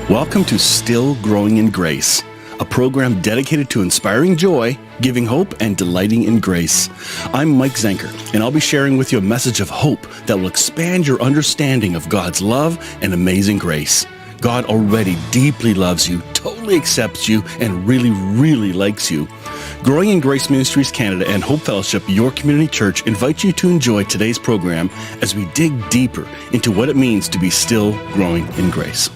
Welcome to Still Growing in Grace, a program dedicated to inspiring joy, giving hope, and delighting in grace. I'm Mike Zenker, and I'll be sharing with you a message of hope that will expand your understanding of God's love and amazing grace. God already deeply loves you, totally accepts you, and really, really likes you. Growing in Grace Ministries Canada and Hope Fellowship, your community church, invite you to enjoy today's program as we dig deeper into what it means to be still growing in grace.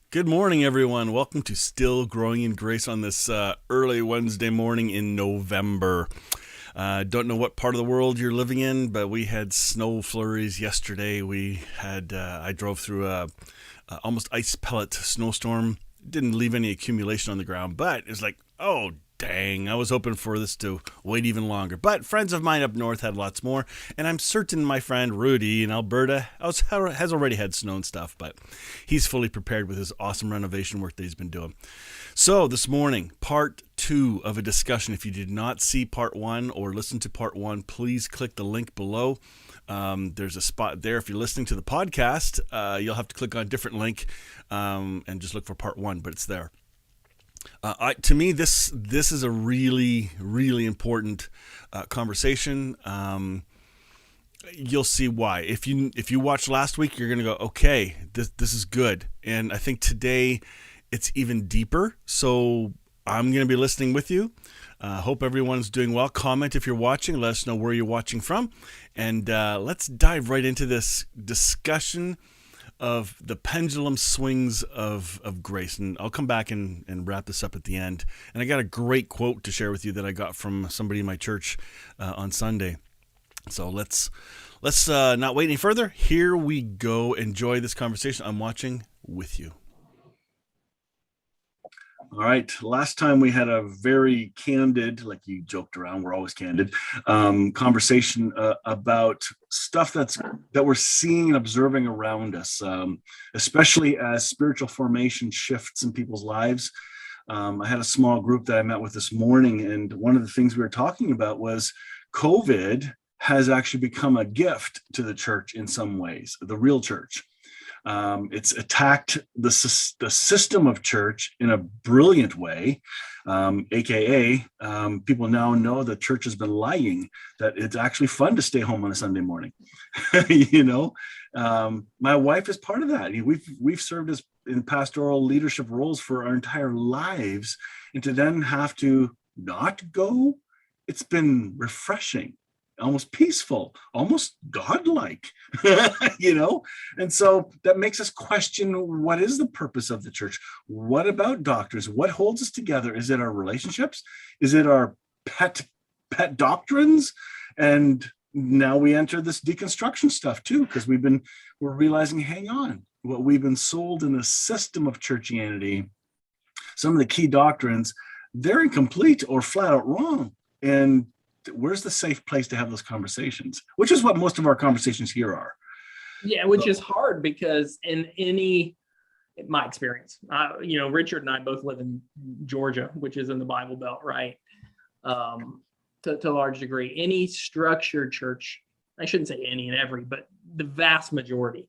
Good morning, everyone. Welcome to Still Growing in Grace on this early Wednesday morning in November. Don't know what part of the world you're living in, but we had snow flurries yesterday. I drove through a almost ice pellet snowstorm. Didn't leave any accumulation on the ground, but it's like, oh, dang, I was hoping for this to wait even longer. But friends of mine up north had lots more, and I'm certain my friend Rudy in Alberta has already had snow and stuff, but he's fully prepared with his awesome renovation work that he's been doing. So this morning, part 2 of a discussion. If you did not see part 1 or listen to part 1, please click the link below. There's a spot there. If you're listening to the podcast, you'll have to click on a different link and just look for part 1, but it's there. To me, this is a really, really important conversation. You'll see why. If you watched last week, you're going to go, okay, this is good. And I think today it's even deeper. So I'm going to be listening with you. Hope everyone's doing well. Comment if you're watching. Let us know where you're watching from. And let's dive right into this discussion of the pendulum swings of grace. And I'll come back and wrap this up at the end. And I got a great quote to share with you that I got from somebody in my church on Sunday. So let's not wait any further. Here we go. Enjoy this conversation. I'm watching with you. All right. Last time we had a very candid, like you joked around, we're always candid, conversation about stuff that we're seeing and observing around us, especially as spiritual formation shifts in people's lives. I had a small group that I met with this morning, and one of the things we were talking about was COVID has actually become a gift to the church in some ways, the real church. It's attacked the system of church in a brilliant way, aka people now know the church has been lying, that it's actually fun to stay home on a Sunday morning. My wife is part of that. We've served as in pastoral leadership roles for our entire lives, and to then have to not go, it's been refreshing. Almost peaceful, almost godlike, And so that makes us question, what is the purpose of the church? What about doctrines? What holds us together? Is it our relationships? Is it our pet doctrines? And now we enter this deconstruction stuff too, because we're realizing, hang on, what we've been sold in the system of churchianity, some of the key doctrines, they're incomplete or flat out wrong. And where's the safe place to have those conversations, which is what most of our conversations here are. Yeah, which is hard because in my experience, Richard and I both live in Georgia, which is in the Bible Belt, right? To a large degree, any structured church, I shouldn't say any and every, but the vast majority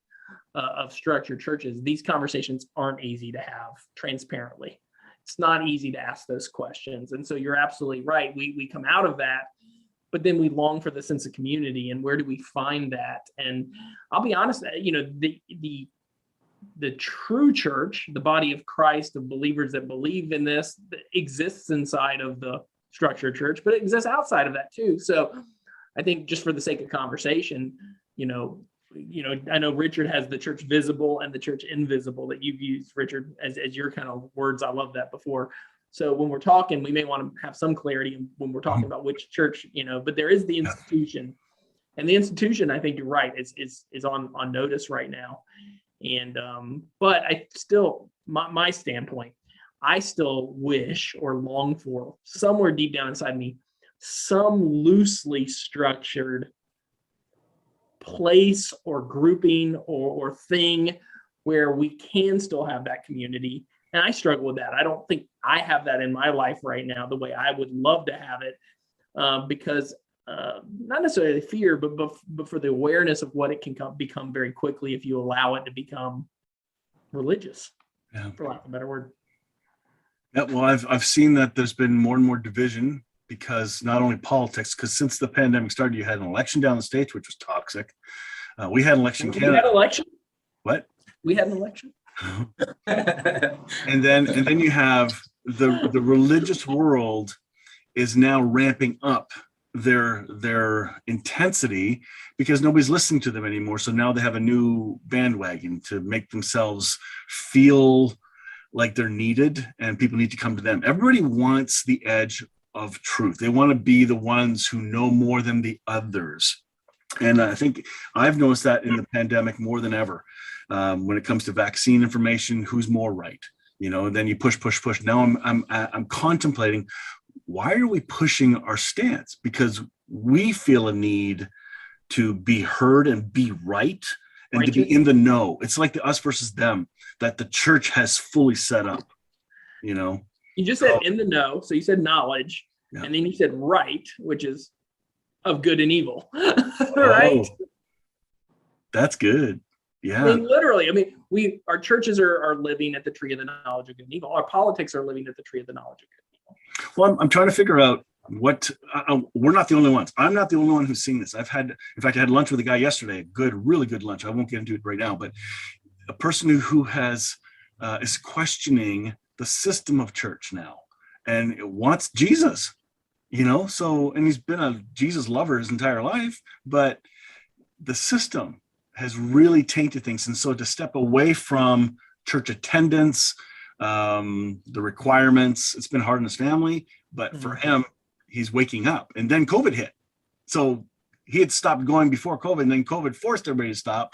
of structured churches, these conversations aren't easy to have transparently. It's not easy to ask those questions. And so you're absolutely right. We come out of that, but then we long for the sense of community, and where do we find that? And I'll be honest, the true church, the body of Christ, of believers that believe in this, that exists inside of the structured church, but it exists outside of that too. So I think just for the sake of conversation, I know Richard has the church visible and the church invisible that you've used, Richard, as your kind of words. I love that before. So when we're talking, we may want to have some clarity when we're talking about which church, but there is the institution, and the institution, I think you're right, is on notice right now. And but I still, my standpoint, I still wish or long for, somewhere deep down inside me, some loosely structured place or grouping or thing where we can still have that community. And I struggle with that. I don't think I have that in my life right now the way I would love to have it, because not necessarily fear, but for the awareness of what it can become very quickly if you allow it to become religious, for lack of a better word. Yeah, well, I've seen that there's been more and more division because not only politics, because since the pandemic started, you had an election down the States, which was toxic. We had an election in Canada. We had an election? What? We had an election. and then you have the religious world is now ramping up their intensity because nobody's listening to them anymore. So now they have a new bandwagon to make themselves feel like they're needed and people need to come to them. Everybody wants the edge of truth. They want to be the ones who know more than the others. And I think I've noticed that in the pandemic more than ever. When it comes to vaccine information, who's more right? And then you push. Now I'm contemplating, why are we pushing our stance? Because we feel a need to be heard and be right and to be in the know. It's like the us versus them that the church has fully set up. You just said in the know, so you said knowledge, and then you said right, which is of good and evil. Right? Oh, that's good. Yeah. I mean, literally, our churches are living at the tree of the knowledge of good and evil. Our politics are living at the tree of the knowledge of good and evil. Well, I'm trying to figure out what, we're not the only ones. I'm not the only one who's seen this. I had lunch with a guy yesterday, really good lunch. I won't get into it right now, but a person who has, is questioning the system of church now and wants Jesus, and he's been a Jesus lover his entire life, but the system has really tainted things. And so to step away from church attendance, the requirements, it's been hard on his family, but for him, he's waking up. And then COVID hit. So he had stopped going before COVID, and then COVID forced everybody to stop.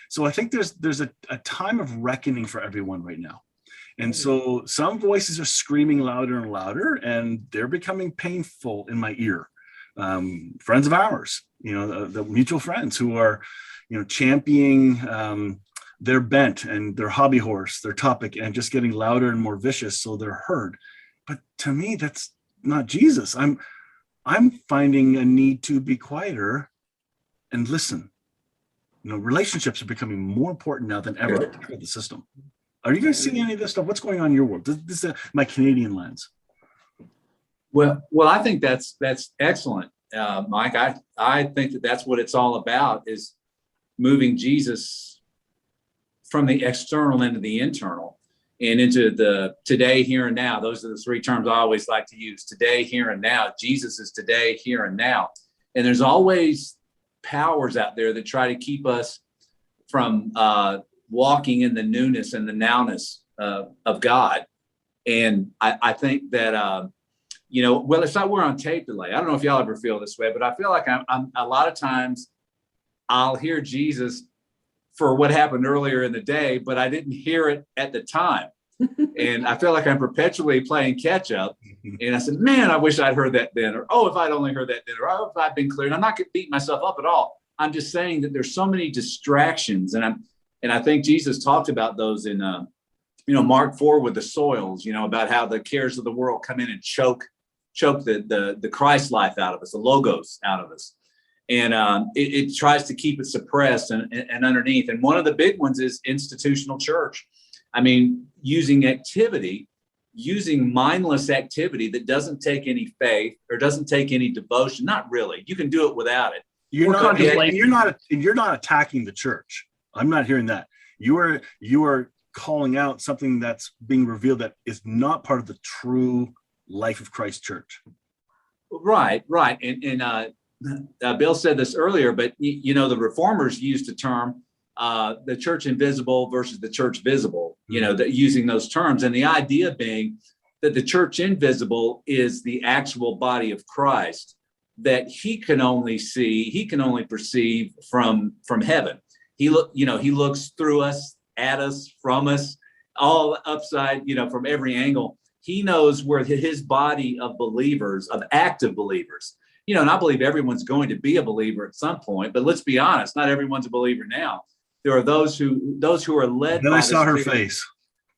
So I think there's a time of reckoning for everyone right now. And so some voices are screaming louder and louder, and they're becoming painful in my ear. Friends of ours, the mutual friends who are, championing their bent and their hobby horse, their topic, and just getting louder and more vicious so they're heard. But to me, that's not Jesus. I'm finding a need to be quieter and listen. Relationships are becoming more important now than ever with the system. Are you guys seeing any of this stuff? What's going on in your world? This is my Canadian lens. Well, I think that's excellent, Mike. I think that's what it's all about, is moving Jesus from the external into the internal and into the today, here, and now. Those are the three terms I always like to use: today, here, and now. Jesus is today, here, and now. And there's always powers out there that try to keep us from walking in the newness and the nowness of God. And I think that, well, it's not, we're on tape delay. I don't know if y'all ever feel this way, but I feel like I'm a lot of times I'll hear Jesus for what happened earlier in the day, but I didn't hear it at the time. And I feel like I'm perpetually playing catch up. And I said, man, I wish I'd heard that then. Or, oh, if I'd only heard that then. Or, oh, if I'd been clear. And I'm not beating myself up at all. I'm just saying that there's so many distractions. And I think Jesus talked about those in, Mark 4 with the soils, about how the cares of the world come in and choke the Christ life out of us, the logos out of us. And it tries to keep it suppressed and underneath. And one of the big ones is institutional church. Using mindless activity that doesn't take any faith or doesn't take any devotion. Not really. You can do it without it. You're not attacking the church. I'm not hearing that. You are calling out something that's being revealed that is not part of the true life of Christ Church. Right. And Bill said this earlier, but the reformers used the term the church invisible versus the church visible, using those terms. And the idea being that the church invisible is the actual body of Christ that he can only perceive from heaven. He looks through us, at us, from us, all upside, from every angle. He knows where his body of believers, of active believers, and I believe everyone's going to be a believer at some point, but let's be honest, not everyone's a believer now. There are those who are led. Then by I saw her Spirit. face.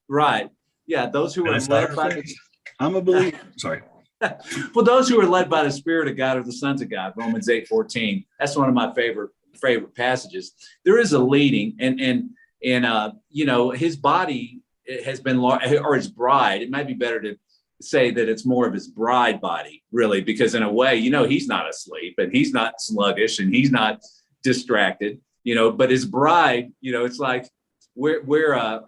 Right. Yeah. Those who are led by. I'm a believer. Sorry. Well, those who are led by the Spirit of God are the sons of God, Romans 8:14. That's one of my favorite passages. There is a leading, and his body has been, or his bride. It might be better to say that it's more of his bride body, really, because in a way, he's not asleep and he's not sluggish and he's not distracted, but his bride, it's like we're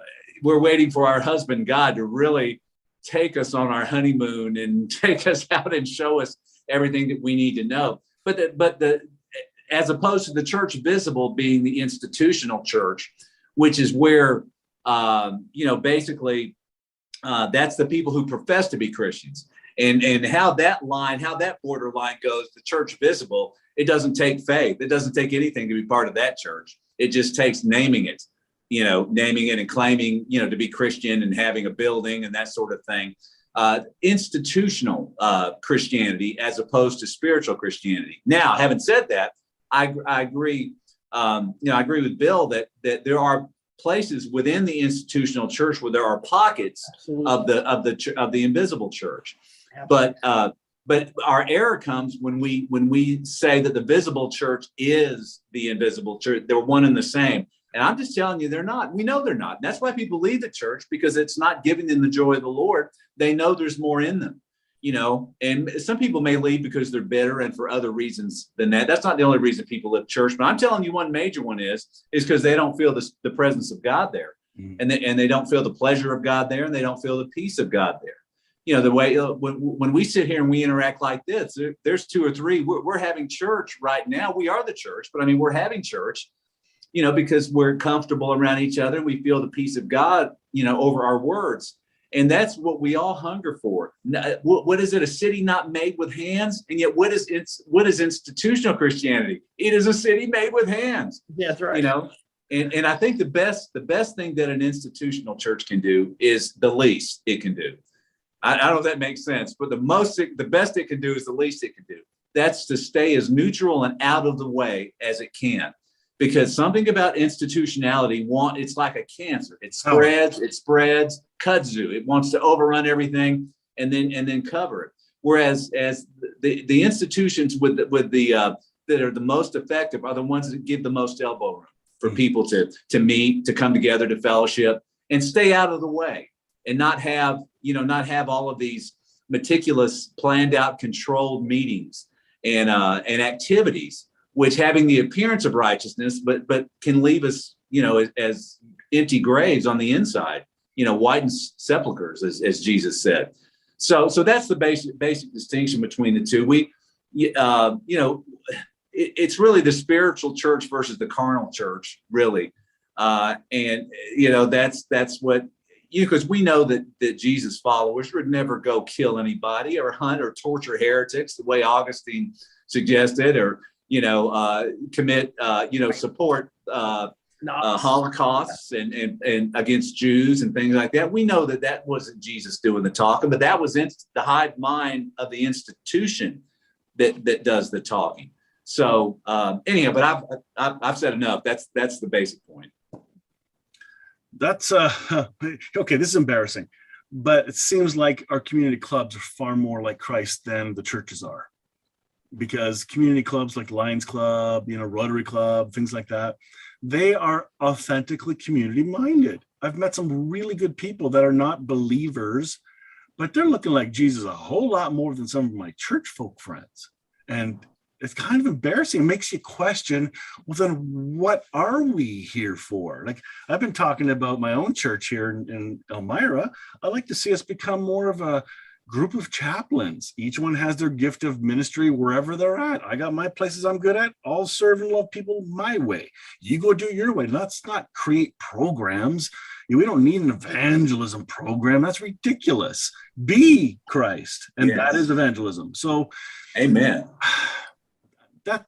waiting for our husband God to really take us on our honeymoon and take us out and show us everything that we need to know. But as opposed to the church visible being the institutional church, which is where, basically that's the people who profess to be Christians. And how that borderline goes, the church visible, it doesn't take faith. It doesn't take anything to be part of that church. It just takes naming it and claiming, to be Christian and having a building and that sort of thing. Institutional Christianity as opposed to spiritual Christianity. Now, having said that, I agree. I agree with Bill that there are places within the institutional church where there are pockets of the invisible church. But our error comes when we say that the visible church is the invisible church. They're one and the same. And I'm just telling you, they're not. We know they're not. And that's why people leave the church, because it's not giving them the joy of the Lord. They know there's more in them, and some people may leave because they're bitter and for other reasons than that. That's not the only reason people leave church. But I'm telling you, one major one is because they don't feel the presence of God there. And they don't feel the pleasure of God there, and they don't feel the peace of God there. The way when we sit here and we interact like this, there's two or three. We're having church right now. We are the church, but we're having church, because we're comfortable around each other and we feel the peace of God, over our words. And that's what we all hunger for. What is it? A city not made with hands? And yet what is institutional Christianity? It is a city made with hands. That's right. And I think the best thing that an institutional church can do is the least it can do. I don't know if that makes sense, but the best it can do is the least it can do. That's to stay as neutral and out of the way as it can. Because something about institutionality, it's like a cancer. It spreads, kudzu. It wants to overrun everything and then cover it. Whereas as the institutions that are the most effective are the ones that give the most elbow room for people to meet, to come together, to fellowship, and stay out of the way, and not have all of these meticulous, planned out, controlled meetings and activities, which having the appearance of righteousness, but can leave us, as empty graves on the inside, whitened sepulchres, as Jesus said. So that's the basic distinction between the two. It's really the spiritual church versus the carnal church, really, and that's what. Because we know that Jesus' followers would never go kill anybody or hunt or torture heretics the way Augustine suggested, or commit, support holocausts and against Jews and things like that. We know that wasn't Jesus doing the talking, but that was the hive mind of the institution that does the talking. So anyhow, but I've said enough. That's the basic point. That's okay. This is embarrassing, but it seems like our community clubs are far more like Christ than the churches are. Because community clubs like Lions Club, Rotary Club, things like that, they are authentically community minded. I've met some really good people that are not believers, but they're looking like Jesus a whole lot more than some of my church folk friends. And it's kind of embarrassing. It makes you question, well, then what are we here for? Like, I've been talking about my own church here in Elmira. I like to see us become more of a group of chaplains. Each one has their gift of ministry wherever they're at. I got my places I'm good at. I'll serve and love people my way. You go do your way. Let's not create programs. We don't need an evangelism program. That's ridiculous. Be Christ. And that is evangelism. So, amen.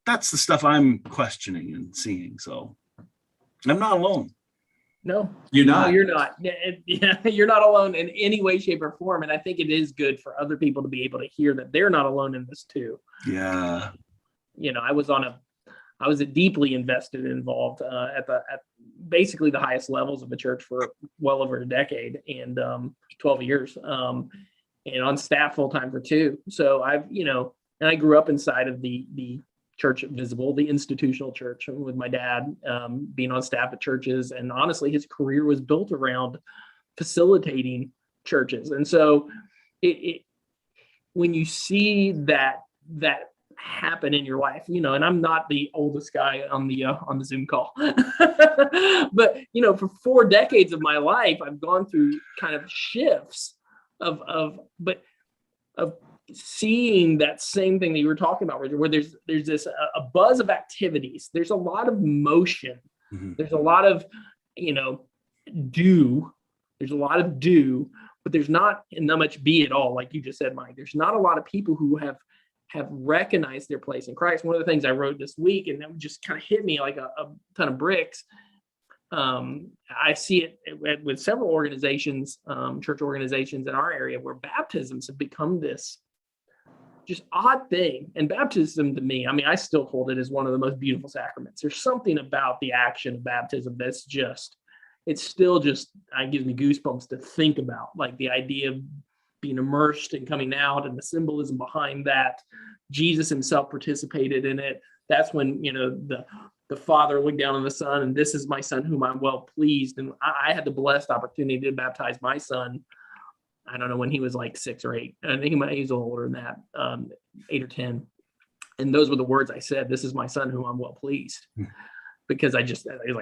That's the stuff I'm questioning and seeing. So I'm not alone. No, you're not. No, you're not. Yeah, you're not alone in any way, shape, or form. And I think it is good for other people to be able to hear that they're not alone in this too. Yeah. I was deeply invested and involved at basically the highest levels of the church for well over a decade and 12 years. and on staff full time for 2. So I've, and I grew up inside of the church visible, the institutional church with my dad, being on staff at churches. And honestly, his career was built around facilitating churches. And so when you see that happen in your life, and I'm not the oldest guy on the Zoom call, but for 4 decades of my life, I've gone through kind of shifts of seeing that same thing that you were talking about, Richard, where there's this a buzz of activities. There's a lot of motion. Mm-hmm. There's a lot of do. There's a lot of do, but there's not much be at all, like you just said, Mike. There's not a lot of people who have recognized their place in Christ. One of the things I wrote this week, and that just kind of hit me like a ton of bricks. I see it with several organizations, church organizations in our area, where baptisms have become this just odd thing. And baptism, to me, I still hold it as one of the most beautiful sacraments. There's something about the action of baptism that's it still gives me goosebumps to think about, like the idea of being immersed and coming out, and the symbolism behind that. Jesus himself participated in it. That's when, the Father looked down on the Son, and this is my Son whom I'm well pleased. And I had the blessed opportunity to baptize my son. I don't know when he was like 6 or 8. I think he was a little older than that, 8 or 10. And those were the words I said, "This is my Son whom I'm well pleased." Because I'm dying,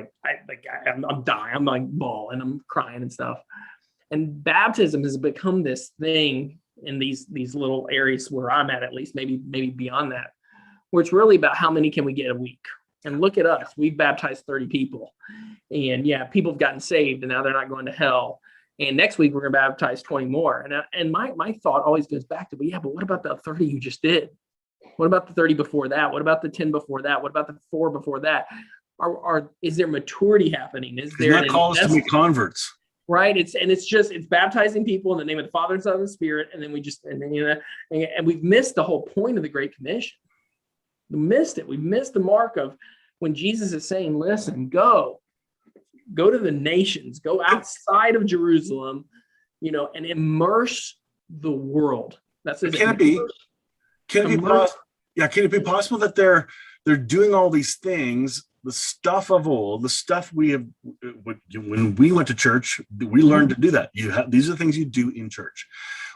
I'm like bawling, I'm crying and stuff. And baptism has become this thing in these little areas where I'm at least, maybe beyond that, where it's really about how many can we get a week. And look at us, we've baptized 30 people. And yeah, people have gotten saved, and now they're not going to hell. And next week we're going to baptize 20 more. And my thought always goes back to, but what about the 30 you just did? What about the 30 before that? What about the 10 before that? What about the 4 before that? Is there maturity happening? Is there not call us to be converts? Right. It's baptizing people in the name of the Father and Son and the Spirit. And then we've missed the whole point of the Great Commission. We missed it. We missed the mark of when Jesus is saying, listen, go to the nations, go outside of Jerusalem, and immerse the world. That's it. Can it be possible that they're doing all these things, the stuff of old, the stuff we have, when we went to church, we learned to do that. These are the things you do in church.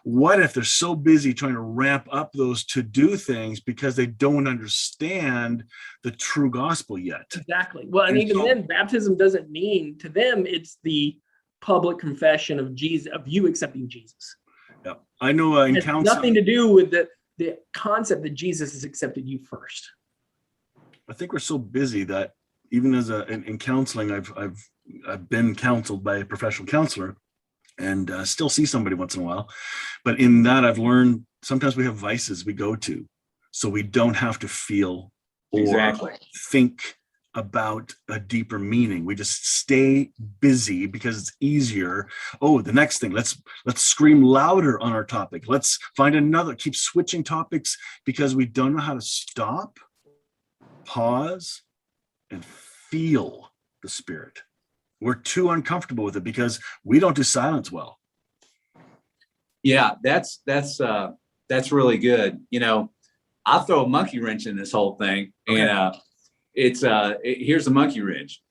What if they're so busy trying to ramp up those to-do things because they don't understand the true gospel yet? Exactly. Well, and even then, baptism doesn't mean, to them, it's the public confession of Jesus, of you accepting Jesus. Yeah, I know in counseling, nothing to do with the concept that Jesus has accepted you first. I think we're so busy that even in counseling, I've been counseled by a professional counselor, and still see somebody once in a while. But in that, I've learned sometimes we have vices we go to, so we don't have to feel or think about a deeper meaning. We just stay busy because it's easier. Oh, the next thing, let's scream louder on our topic. Let's find another, keep switching topics because we don't know how to stop, pause, and feel the Spirit. We're too uncomfortable with it because we don't do silence well. Yeah, that's really good. I'll throw a monkey wrench in this whole thing. Okay. And here's a monkey wrench.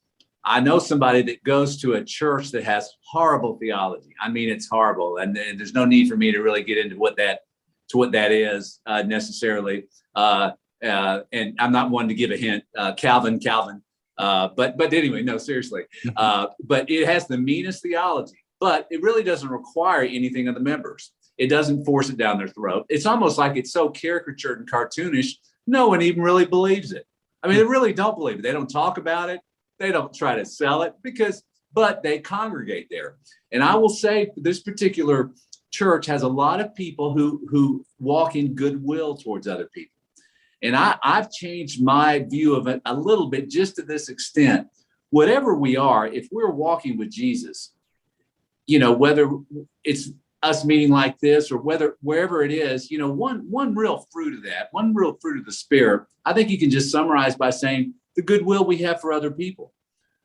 I know somebody that goes to a church that has horrible theology. I mean, it's horrible, and there's no need for me to really get into what that is necessarily. And I'm not one to give a hint. Calvin. But anyway, no, seriously. But it has the meanest theology, but it really doesn't require anything of the members. It doesn't force it down their throat. It's almost like it's so caricatured and cartoonish, no one even really believes it. I mean, they really don't believe it. They don't talk about it. They don't try to sell it but they congregate there. And I will say this particular church has a lot of people who walk in goodwill towards other people. And I've changed my view of it a little bit, just to this extent. Whatever we are, if we're walking with Jesus, whether it's us meeting like this or wherever it is, one real fruit of that, one real fruit of the Spirit, I think you can just summarize by saying the goodwill we have for other people.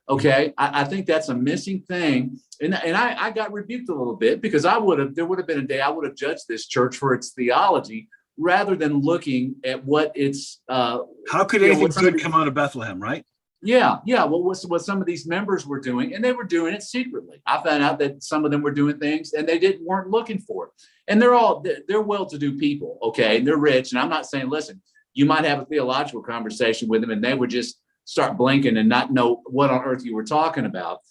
Okay, I think that's a missing thing, and I got rebuked a little bit because there would have been a day I would have judged this church for its theology rather than looking at what it's. How could anything good come out of Bethlehem, right? Yeah. Well, what some of these members were doing, and they were doing it secretly. I found out that some of them were doing things, and they weren't looking for it. And they're well-to-do people, okay, and they're rich. And I'm not saying, listen, you might have a theological conversation with them, and they would just start blinking and not know what on earth you were talking about.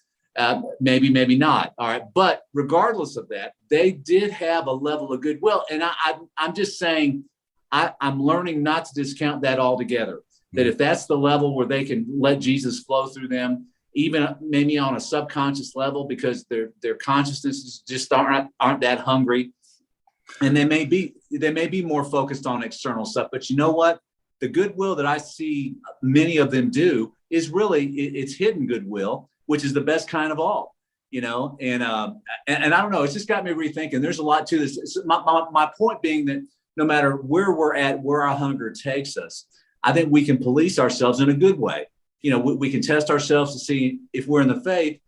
Maybe not. All right. But regardless of that, they did have a level of goodwill. And I'm just saying, I'm learning not to discount that altogether. That if that's the level where they can let Jesus flow through them, even maybe on a subconscious level, because their consciousnesses just aren't that hungry. And they may be more focused on external stuff. But you know what? The goodwill that I see many of them do is really it's hidden goodwill, which is the best kind of all, and I don't know, it's just got me rethinking. There's a lot to this. My point being that no matter where we're at, where our hunger takes us, I think we can police ourselves in a good way. We can test ourselves to see if we're in the faith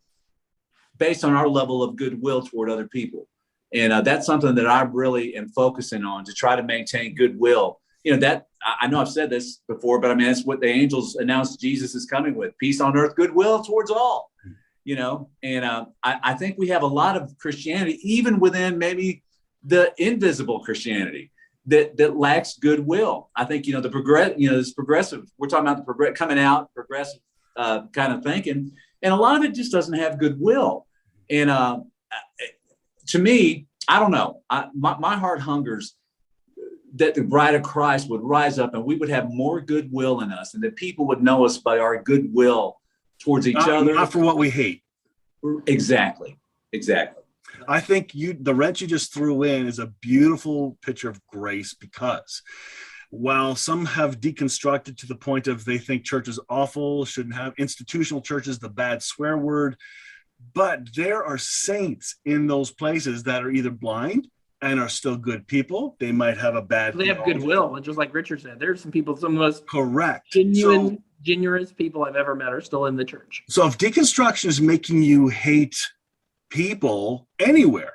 based on our level of goodwill toward other people. And that's something that I really am focusing on, to try to maintain goodwill. That I know I've said this before, but I mean, that's what the angels announced Jesus is coming with: peace on earth, goodwill towards all, and I think we have a lot of Christianity, even within maybe the invisible Christianity, that lacks goodwill. I think, this progressive, we're talking about the coming out progressive kind of thinking. And a lot of it just doesn't have goodwill. And to me, I don't know, my heart hungers that the bride of Christ would rise up and we would have more goodwill in us, and that people would know us by our goodwill towards each other. Not for what we hate. Exactly. I think the wrench you just threw in is a beautiful picture of grace, because while some have deconstructed to the point of they think church is awful, shouldn't have institutional churches, the bad swear word, but there are saints in those places that are either blind and are still good people. They might have a bad. They have goodwill, and just like Richard said, there's some people, some of us correct, generous people I've ever met are still in the church. So if deconstruction is making you hate people anywhere,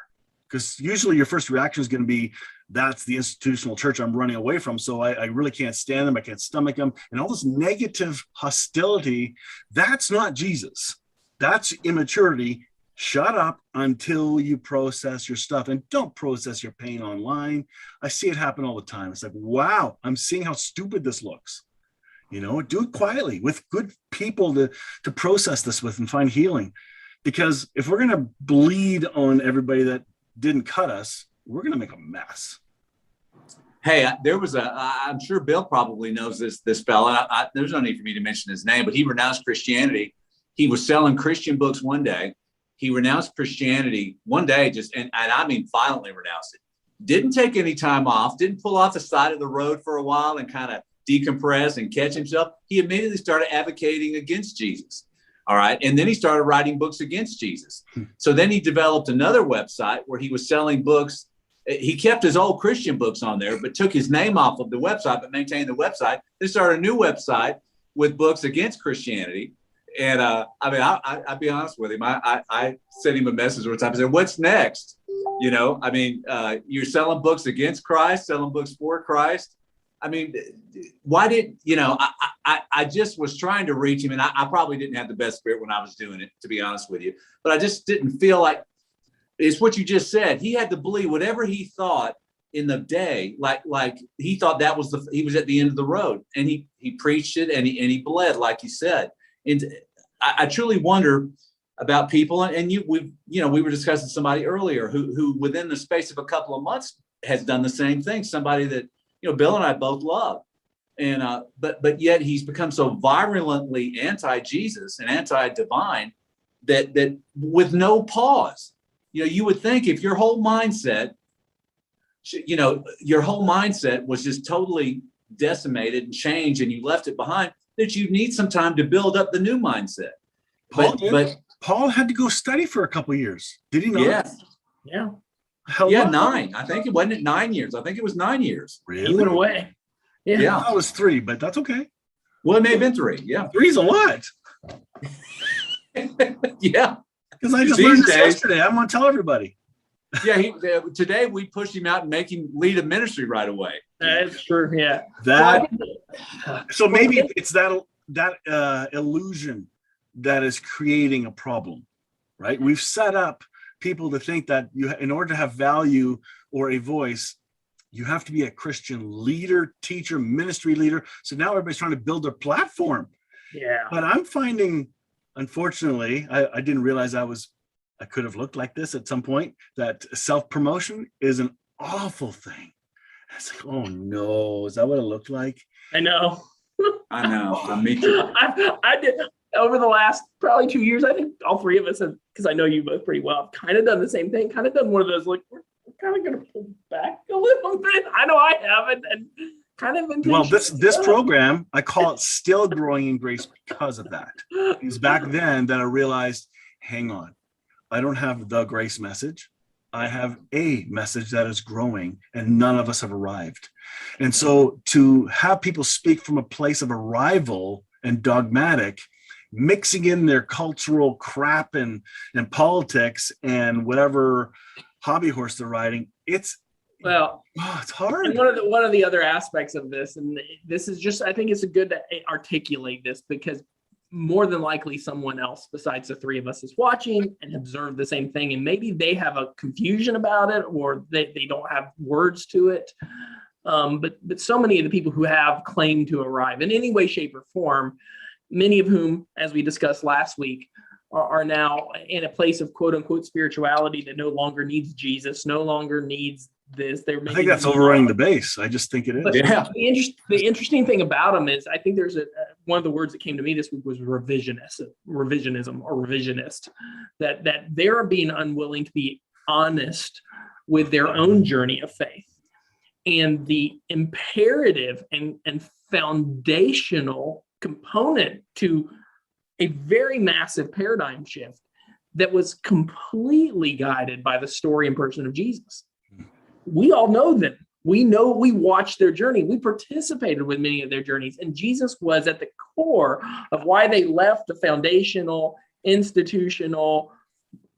because usually your first reaction is going to be, that's the institutional church I'm running away from, so I really can't stand them, I can't stomach them, and all this negative hostility, that's not Jesus. That's immaturity. Shut up until you process your stuff, and don't process your pain online. I see it happen all the time. It's like, wow, I'm seeing how stupid this looks. Do it quietly with good people to process this with and find healing. Because if we're going to bleed on everybody that didn't cut us, we're going to make a mess. Hey, I'm sure Bill probably knows this fella. There's no need for me to mention his name, but he renounced Christianity. He was selling Christian books one day. He renounced Christianity one day, and I mean violently renounced it. Didn't take any time off, didn't pull off the side of the road for a while and kind of decompress and catch himself. He immediately started advocating against Jesus. All right. And then he started writing books against Jesus. So then he developed another website where he was selling books. He kept his old Christian books on there, but took his name off of the website, but maintained the website. Then started a new website with books against Christianity. And I'll be honest with him. I sent him a message one time. I said, "What's next? You're selling books against Christ, selling books for Christ. I mean, why did, I just was trying to reach him, and I probably didn't have the best spirit when I was doing it, to be honest with you. But I just didn't feel like, it's what you just said. He had to believe whatever he thought in the day, like he thought that was he was at the end of the road, and he preached it, and he bled, like you said. And I truly wonder about people, and we were discussing somebody earlier who within the space of a couple of months has done the same thing. Somebody that, Bill and I both love, and but yet he's become so virulently anti-Jesus and anti-divine that with no pause. You would think if your whole mindset was just totally decimated and changed, and you left it behind, that you need some time to build up the new mindset. But Paul had to go study for a couple of years. Did he not? Yes. Yeah. Hello? Yeah, 9. I think it wasn't 9 years. I think it was 9 years. Really? He went away. Yeah. I thought it was 3, but that's okay. Well, it may have been 3. Yeah. 3's a lot. Yeah. Because I just These learned this days- yesterday. I'm going to tell everybody. Yeah. Today we pushed him out and make him lead a ministry right away. That's true. Yeah. That Well, so maybe it's that illusion that is creating a problem, right? We've set up people to think that in order to have value or a voice, you have to be a Christian leader, teacher, ministry leader. So now everybody's trying to build their platform. yeah. But I'm finding, unfortunately, I didn't realize I could have looked like this at some point, that self-promotion is an awful thing. It's like, oh no, is that what it looked like? I know. I know. Me too. I did over the last probably 2 years. I think all three of us have, because I know you both pretty well, kind of done the same thing. Kind of done one of those like we're kind of going to pull back a little bit. I know I haven't, and kind of. Well, this program, I call it Still Growing in Grace because of that. It was back then that I realized, hang on, I don't have the grace message. I have a message that is growing, and none of us have arrived. And so to have people speak from a place of arrival and dogmatic, mixing in their cultural crap and politics and whatever hobby horse they're riding, it's hard. And one of the other aspects of this, and this is just, I think it's good to articulate this, because more than likely someone else besides the three of us is watching and observed the same thing, and maybe they have a confusion about it, or they don't have words to it. But so many of the people who have claimed to arrive in any way, shape, or form, many of whom, as we discussed last week, are now in a place of quote unquote spirituality that no longer needs Jesus, no longer needs this. I think that's overriding the base. I just think it is. But Yeah. The interesting thing about them is, I think there's one of the words that came to me this week was revisionism or revisionist, that they're being unwilling to be honest with their own journey of faith, and the imperative and foundational component to a very massive paradigm shift that was completely guided by the story and person of Jesus. We all know them. We watched their journey. We participated with many of their journeys. And Jesus was at the core of why they left the foundational, institutional,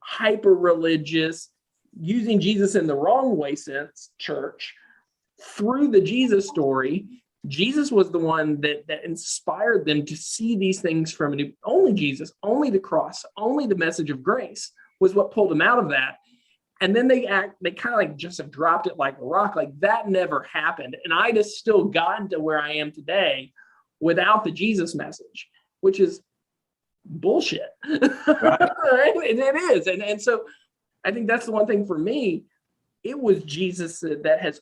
hyper-religious, using Jesus in the wrong way sense, church, through the Jesus story. Jesus was the one that inspired them to see these things from only Jesus, only the cross, only the message of grace was what pulled them out of that. And then they kind of like just have dropped it like a rock. Like that never happened. And I just still gotten to where I am today without the Jesus message, which is bullshit. Right? It is. And so I think that's the one thing for me. It was Jesus that has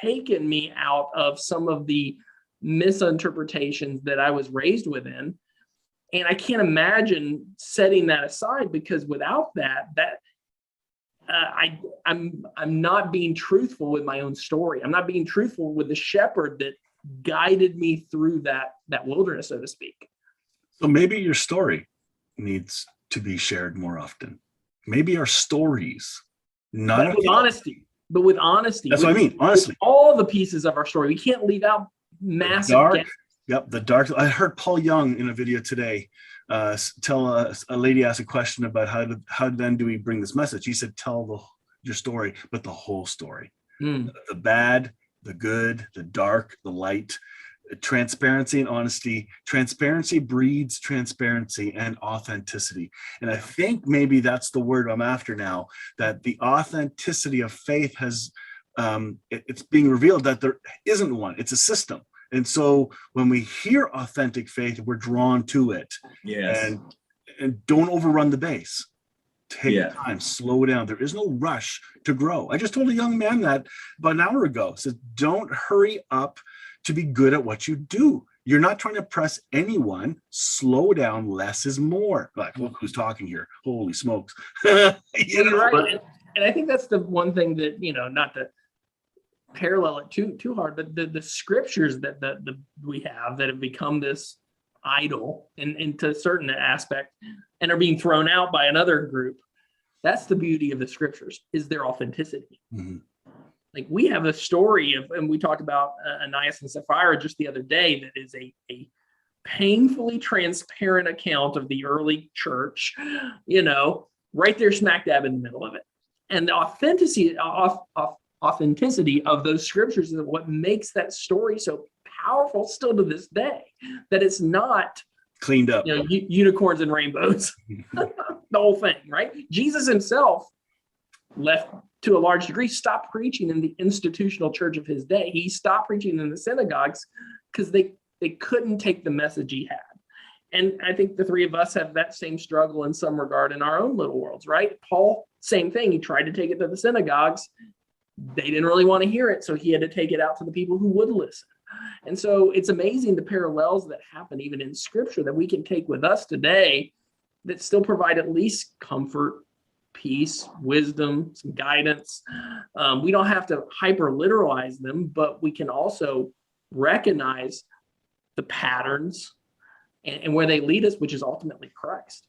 taken me out of some of the misinterpretations that I was raised within. And I can't imagine setting that aside, because without that I'm not being truthful with my own story. I'm not being truthful with the shepherd that guided me through that wilderness, so to speak. So maybe your story needs to be shared more often. Maybe our stories, But with honesty. That's what I mean, honestly. With all the pieces of our story. We can't leave out massive gaps. Yep, the dark. I heard Paul Young in a video today tell a lady asked a question about how then do we bring this message. He said, tell your story, but the whole story. The bad, the good, the dark, the light, transparency and honesty. Transparency breeds transparency and authenticity. And I think maybe that's the word I'm after now, that the authenticity of faith has, it's being revealed that there isn't one. It's a system. And so when we hear authentic faith, we're drawn to it. Yes. And don't overrun the base. Take time, slow down. There is no rush to grow. I just told a young man that about an hour ago. Said, don't hurry up to be good at what you do. You're not trying to press anyone. Slow down. Less is more. Like, look who's talking here. Holy smokes. Right. And I think that's the one thing that, not to parallel it too hard, but the scriptures that we have that have become this idol into a certain aspect and are being thrown out by another group. That's the beauty of the scriptures, is their authenticity. Mm-hmm. Like we have a story of, and we talked about Ananias and Sapphira just the other day, that is a painfully transparent account of the early church, you know, right there smack dab in the middle of it. And the authenticity of those scriptures is what makes that story so powerful still to this day, that it's not Cleaned up. you know, unicorns and rainbows, the whole thing, right? Jesus himself left to a large degree, stopped preaching in the institutional church of his day. He stopped preaching in the synagogues because they couldn't take the message he had. And I think the three of us have that same struggle in some regard in our own little worlds, right? Paul, same thing. He tried to take it to the synagogues. They didn't really want to hear it, so he had to take it out to the people who would listen. And so it's amazing the parallels that happen even in scripture that we can take with us today that still provide at least comfort, peace, wisdom, some guidance. We don't have to hyper literalize them, but we can also recognize the patterns and where they lead us, which is ultimately Christ.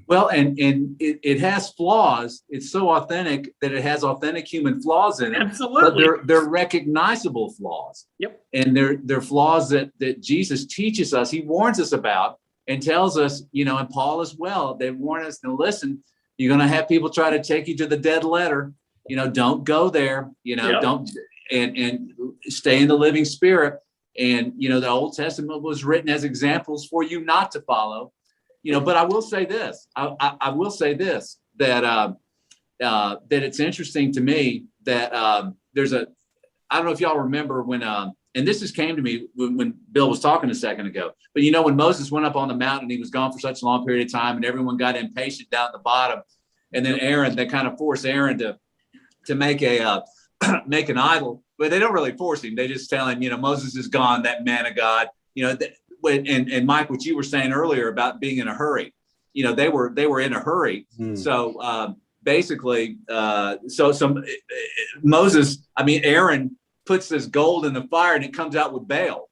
Well, and it has flaws. It's so authentic that it has authentic human flaws in it. Absolutely. But they're recognizable flaws. Yep. And they're flaws that Jesus teaches us. He warns us about and tells us, you know, and Paul as well, they warn us to listen. You're going to have people try to take you to the dead letter. You know, don't go there. You know, Yep. don't and stay in the living spirit. And, you know, the Old Testament was written as examples for you not to follow. You know, but I will say this. I will say this, that that it's interesting to me that there's I don't know if y'all remember when and this just came to me when Bill was talking a second ago. But you know, when Moses went up on the mountain, he was gone for such a long period of time, and everyone got impatient down at the bottom. And then Aaron, they kind of force Aaron to make a make an idol, but they don't really force him. They just tell him, you know, Moses is gone, that man of God, you know. And Mike, what you were saying earlier about being in a hurry, you know, they were in a hurry. So basically, Aaron puts this gold in the fire and it comes out with Baal.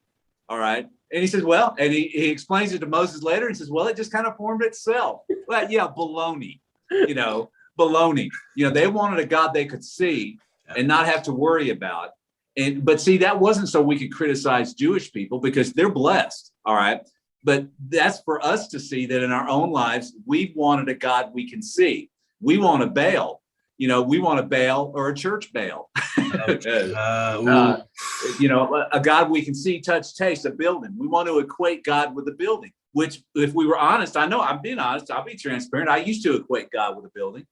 All right. And he says, well, and he explains it to Moses later and says, well, it just kind of formed itself. Well, yeah, baloney, you know, baloney. You know, they wanted a God they could see and not have to worry about. But see, that wasn't so we could criticize Jewish people because they're blessed. All right. But that's for us to see that in our own lives, we wanted a God we can see. We want a Baal. You know, we want a Baal or a church Baal. You know, a God we can see, touch, taste, a building. We want to equate God with a building, which if we were honest, I know I'm being honest, I'll be transparent. I used to equate God with a building,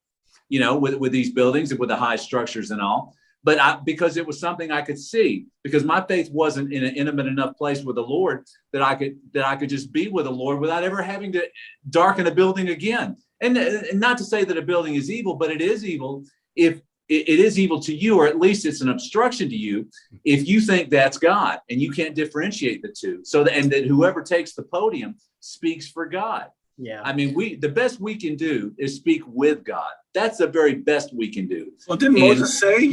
you know, with these buildings and with the high structures and all. But because it was something I could see, because my faith wasn't in an intimate enough place with the Lord that I could just be with the Lord without ever having to darken a building again. And not to say that a building is evil, but it is evil if it is evil to you, or at least it's an obstruction to you if you think that's God and you can't differentiate the two. So that whoever takes the podium speaks for God. Yeah. I mean, the best we can do is speak with God. That's the very best we can do. Well, didn't Moses say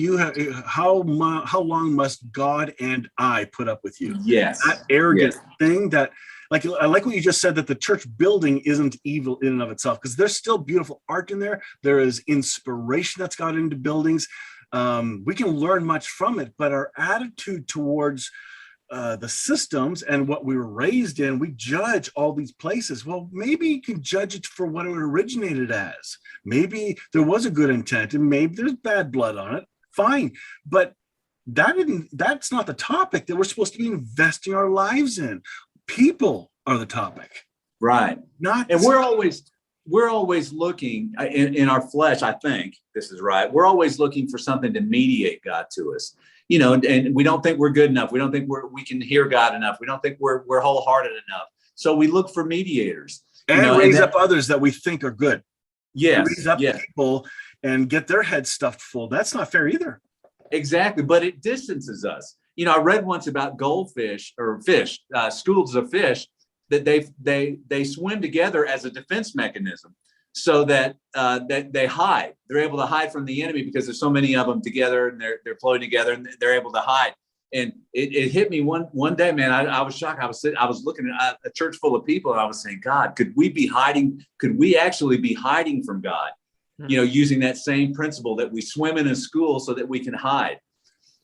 how long must God and I put up with you? Yes. That arrogant thing that, like, I like what you just said, that the church building isn't evil in and of itself, because there's still beautiful art in there. There is inspiration that's got into buildings. We can learn much from it, but our attitude towards the systems and what we were raised in, we judge all these places. Well, maybe you can judge it for what it originated as. Maybe there was a good intent and maybe there's bad blood on it. Fine. But that's not the topic that we're supposed to be investing our lives in. People are the topic. Right. And we're always looking in our flesh. I think this is right. We're always looking for something to mediate God to us. You know, and we don't think we're good enough. We don't think we can hear God enough. We don't think we're wholehearted enough. So we look for mediators. And raise up others that we think are good. Yes. Raise up people and get their heads stuffed full. That's not fair either. Exactly. But it distances us. You know, I read once about goldfish or fish, schools of fish, that they swim together as a defense mechanism. So that they hide. They're able to hide from the enemy because there's so many of them together and they're floating together and they're able to hide. And it hit me one day, man. I was shocked. I was looking at a church full of people and I was saying, God, could we be hiding? Could we actually be hiding from God? You know, using that same principle that we swim in a school so that we can hide.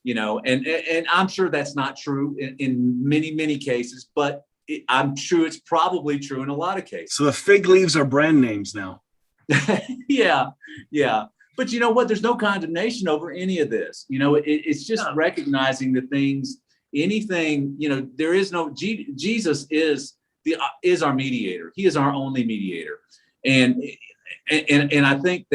You know, and I'm sure that's not true in many cases, but I'm sure it's probably true in a lot of cases. So the fig leaves are brand names now. Yeah. But you know what? There's no condemnation over any of this. It's just recognizing the things, anything, there is no, Jesus is our mediator. He is our only mediator. And I think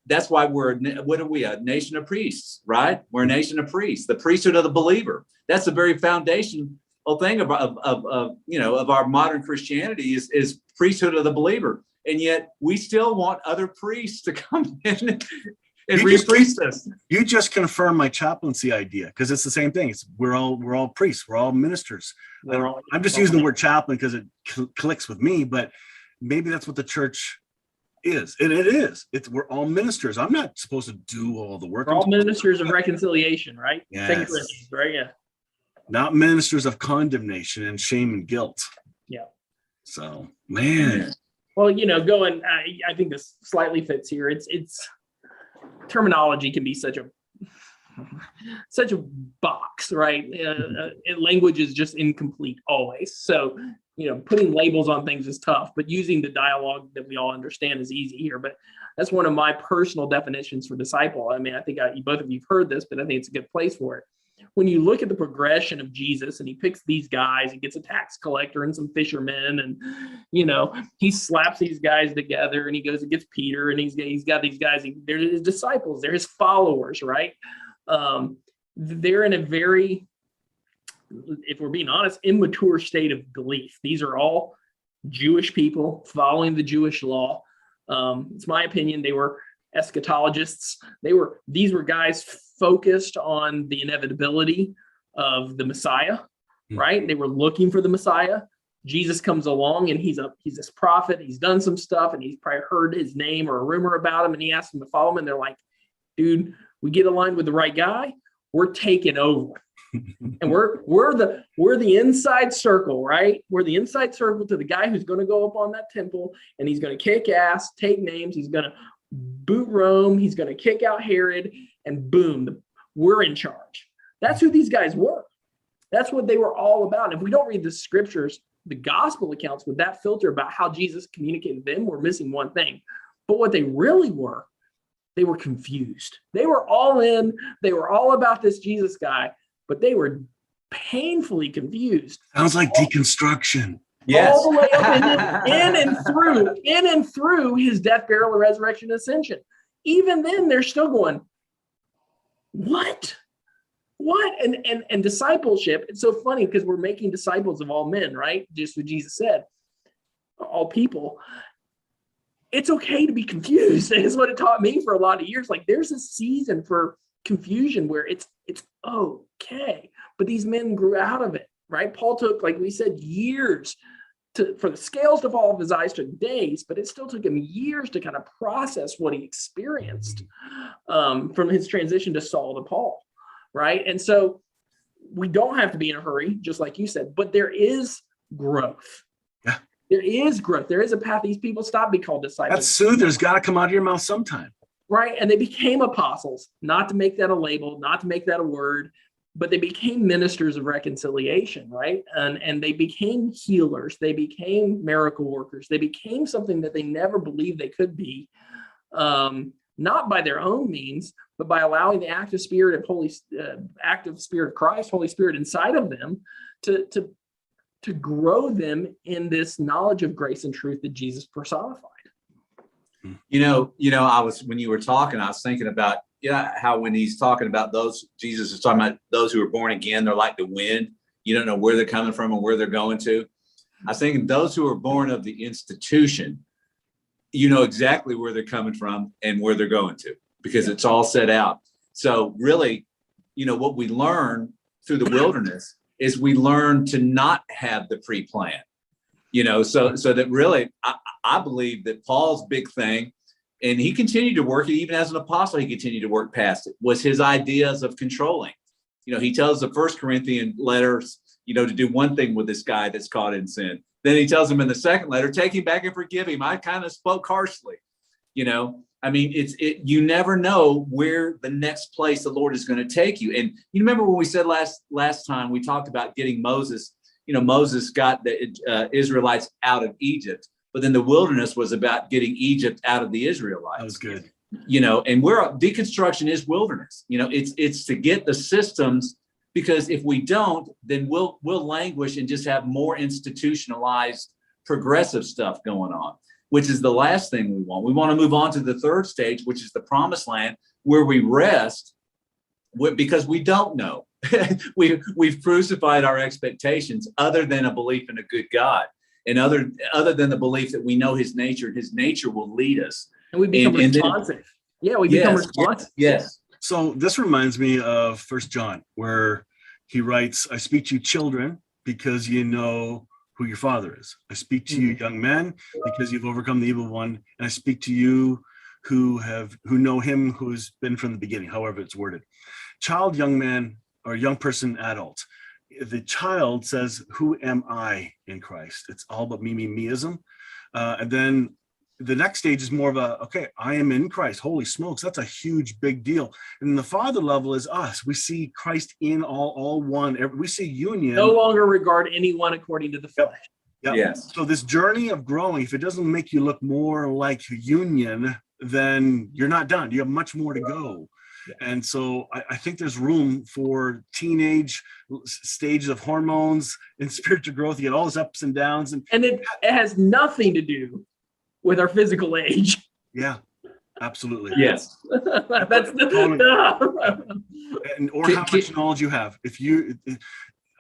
that's why what are we? A nation of priests, right? We're a nation of priests, the priesthood of the believer. That's the very foundational thing of our modern Christianity is priesthood of the believer. And yet we still want other priests to come in and re-priest us. You just confirmed my chaplaincy idea, because it's the same thing. we're all priests, we're all ministers. I'm just using the word chaplain because it clicks with me, but maybe that's what the church is. And it is. We're all ministers. I'm not supposed to do all the work. We're all ministers of reconciliation, right? Yes. Right? Yeah. Not ministers of condemnation and shame and guilt. Yeah. So, man. Well, I think this slightly fits here. It's terminology can be such a box, right? Language is just incomplete always. So, putting labels on things is tough, but using the dialogue that we all understand is easy here. But that's one of my personal definitions for disciple. I mean, I think both of you've heard this, but I think it's a good place for it. When you look at the progression of Jesus and he picks these guys, he gets a tax collector and some fishermen, and, he slaps these guys together, and he goes and gets Peter, and he's got these guys, they're his disciples, they're his followers, right? They're in a very, if we're being honest, immature state of belief. These are all Jewish people following the Jewish law. It's my opinion, they were eschatologists. These were guys focused on the inevitability of the Messiah, right? They were looking for the Messiah. Jesus comes along and he's this prophet. He's done some stuff, and he's probably heard his name or a rumor about him, and he asks them to follow him. And they're like, dude, we get aligned with the right guy, we're taking over. And we're the inside circle, right? We're the inside circle to the guy who's going to go up on that temple, and he's going to kick ass, take names. He's going to boot Rome. He's going to kick out Herod, and boom, we're in charge. That's who these guys were. That's what they were all about. And if we don't read the scriptures, the gospel accounts with that filter about how Jesus communicated with them, we're missing one thing. But what they really were, they were confused. They were all in. They were all about this Jesus guy, but they were painfully confused. Sounds like deconstruction. Yes. All the way up in and through his death, burial, resurrection, and ascension. Even then, they're still going, what? And discipleship, it's so funny because we're making disciples of all men, right? Just what Jesus said, all people. It's okay to be confused. It's what it taught me for a lot of years. Like, there's a season for confusion where it's okay. But these men grew out of it, right? Paul took, like we said, years for the scales to fall off his eyes. Took days, but it still took him years to kind of process what he experienced from his transition to Saul to Paul, right? And so we don't have to be in a hurry, just like you said, but there is growth. Yeah. There is growth. There is a path. These people stop being called disciples. That soother's got to come out of your mouth sometime. Right. And they became apostles, not to make that a label, not to make that a word, but they became ministers of reconciliation, right? And they became healers. They became miracle workers. They became something that they never believed they could be, not by their own means, but by allowing the active spirit of Christ, Holy Spirit inside of them to grow them in this knowledge of grace and truth that Jesus personified. When you were talking, I was thinking about, how when he's talking about Jesus is talking about those who are born again, they're like the wind. You don't know where they're coming from and where they're going to. I was thinking those who are born of the institution, you know exactly where they're coming from and where they're going to, because it's all set out. So really, what we learn through the wilderness is we learn to not have the pre-plan, so that really, I believe that Paul's big thing, and he continued to work it, even as an apostle, he continued to work past it, was his ideas of controlling. He tells the First Corinthian letters, to do one thing with this guy that's caught in sin. Then he tells him in the second letter, take him back and forgive him. I kind of spoke harshly. You never know where the next place the Lord is going to take you. And you remember when we said last time, we talked about getting Moses, Moses got the Israelites out of Egypt, but then the wilderness was about getting Egypt out of the Israelites. That was good. And deconstruction is wilderness. It's to get the systems, because if we don't, then we'll languish and just have more institutionalized progressive stuff going on, which is the last thing we want. We want to move on to the third stage, which is the promised land, where we rest because we don't know. We've crucified our expectations, other than a belief in a good God, and other than the belief that we know his nature, and his nature will lead us. And we become responsive. We become responsive. Yes. So this reminds me of First John, where he writes, I speak to you children because you know who your father is. I speak to you young men because you've overcome the evil one. And I speak to you who know him who's been from the beginning, however it's worded. Child, young man, or young person, adult. The child says, who am I in Christ? It's all about me, meism. And then the next stage is more of okay, I am in Christ. Holy smokes, that's a huge, big deal. And the father level is us. We see Christ in all one. We see union. No longer regard anyone according to the flesh. Yep. Yes. So this journey of growing, if it doesn't make you look more like union, then you're not done. You have much more to go. And so I think there's room for teenage stages of hormones and spiritual growth. You get all those ups and downs. And it has nothing to do with our physical age. Yeah, absolutely. Yes. That's or how much knowledge you have.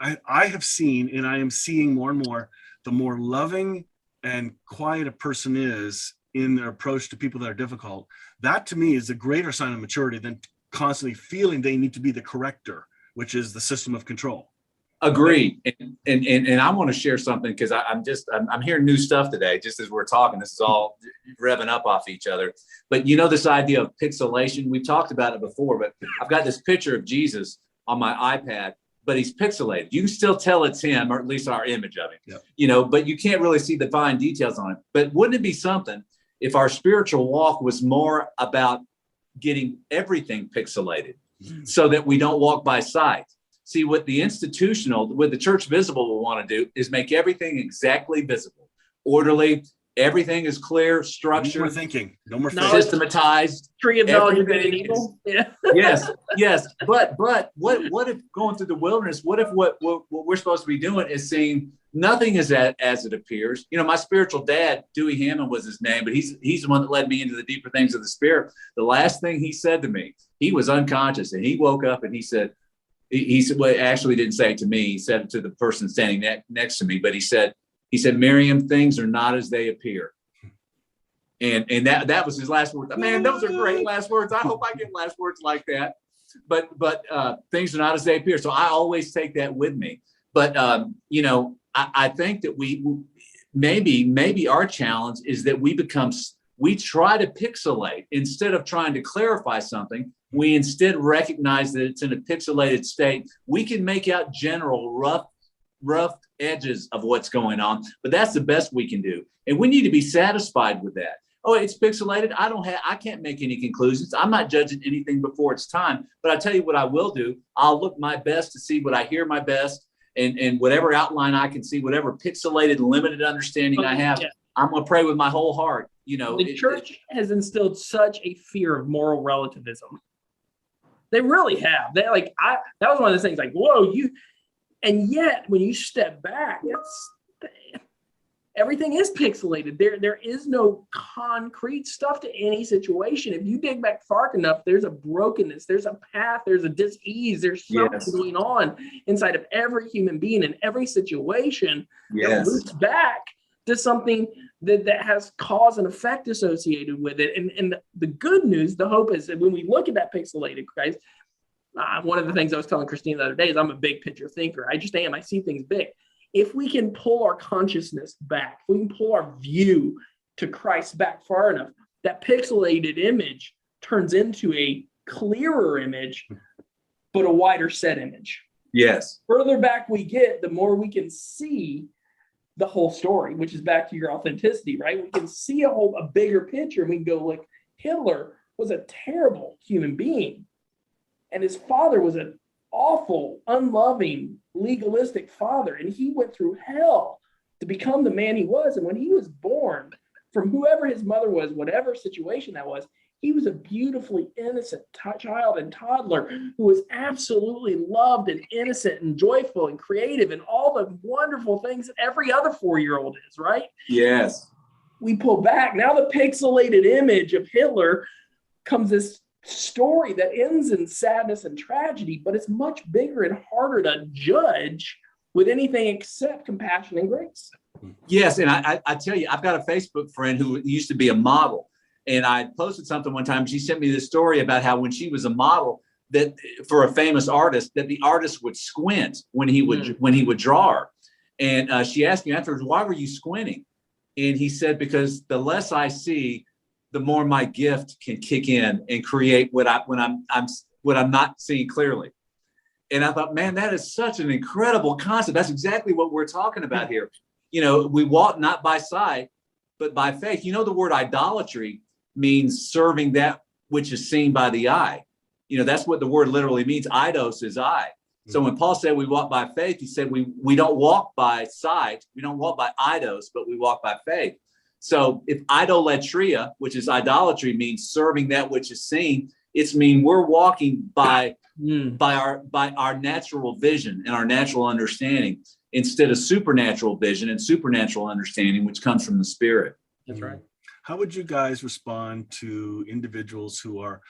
I have seen, and I am seeing more and more, the more loving and quiet a person is in their approach to people that are difficult, that to me is a greater sign of maturity than constantly feeling they need to be the corrector, which is the system of control. Agreed. And I want to share something, because I'm hearing new stuff today, just as we're talking. This is all revving up off each other. But this idea of pixelation, we've talked about it before, but I've got this picture of Jesus on my iPad, but he's pixelated. You can still tell it's him, or at least our image of him, but you can't really see the fine details on it. But wouldn't it be something if our spiritual walk was more about getting everything pixelated so that we don't walk by sight? See, what the church visible will want to do is make everything exactly visible, orderly. Everything is clear, structured. No more thinking. No more systematized. Tree of knowledge of good and evil. Yeah. Yes. But what if going through the wilderness? What if what we're supposed to be doing is seeing nothing is as it appears? My spiritual dad, Dewey Hammond was his name, but he's the one that led me into the deeper things of the spirit. The last thing he said to me, he was unconscious, and he woke up and he said, well, actually didn't say it to me. He said it to the person standing next to me, but he said, Miriam, things are not as they appear. And that was his last words. Man, those are great last words. I hope I get last words like that. But things are not as they appear. So I always take that with me. But I think that we maybe our challenge is that we try to pixelate instead of trying to clarify something. We instead recognize that it's in a pixelated state. We can make out general rough edges of what's going on, but that's the best we can do. And we need to be satisfied with that. Oh, it's pixelated. I can't make any conclusions. I'm not judging anything before it's time, but I'll tell you what I will do. I'll look my best to see what I hear my best, and whatever outline I can see, whatever pixelated, limited understanding I have, I'm going to pray with my whole heart. The church has instilled such a fear of moral relativism. They really have. That was one of those things like, whoa, and yet when you step back, everything is pixelated. There is no concrete stuff to any situation. If you dig back far enough, there's a brokenness, there's a path, there's a dis-ease, there's something going on inside of every human being in every situation that loops back to something that has cause and effect associated with it. And the good news, the hope is that when we look at that pixelated Christ, one of the things I was telling Christine the other day is I'm a big picture thinker. I just am. I see things big. If we can pull our consciousness back, if we can pull our view to Christ back far enough, that pixelated image turns into a clearer image, but a wider set image. Yes. Further back we get, the more we can see the whole story, which is back to your authenticity, right? We can see a bigger picture, and we can go, like, Hitler was a terrible human being, and his father was a awful, unloving, legalistic father, and he went through hell to become the man he was. And when he was born from whoever his mother was, whatever situation that was, he was a beautifully innocent child and toddler who was absolutely loved and innocent and joyful and creative and all the wonderful things that every other 4-year-old is, right? Yes. We pull back. Now the pixelated image of Hitler comes this story that ends in sadness and tragedy, but it's much bigger and harder to judge with anything except compassion and grace. Yes, and I tell you, I've got a Facebook friend who used to be a model, and I posted something one time. She sent me this story about how when she was a model, that for a famous artist, that the artist would squint when he would draw her. And she asked me afterwards, "Why were you squinting?" And he said, "Because the less I see, the more my gift can kick in and create what I'm not seeing clearly." And I thought, man, that is such an incredible concept. That's exactly what we're talking about here. We walk not by sight, but by faith. The word idolatry means serving that which is seen by the eye. That's what the word literally means. Eidos is eye. So when Paul said we walk by faith, he said we don't walk by sight, we don't walk by eidos, but we walk by faith. So if idolatria, which is idolatry, means serving that which is seen, it's mean we're walking by our natural vision and our natural understanding instead of supernatural vision and supernatural understanding, which comes from the Spirit. That's right. How would you guys respond to individuals who are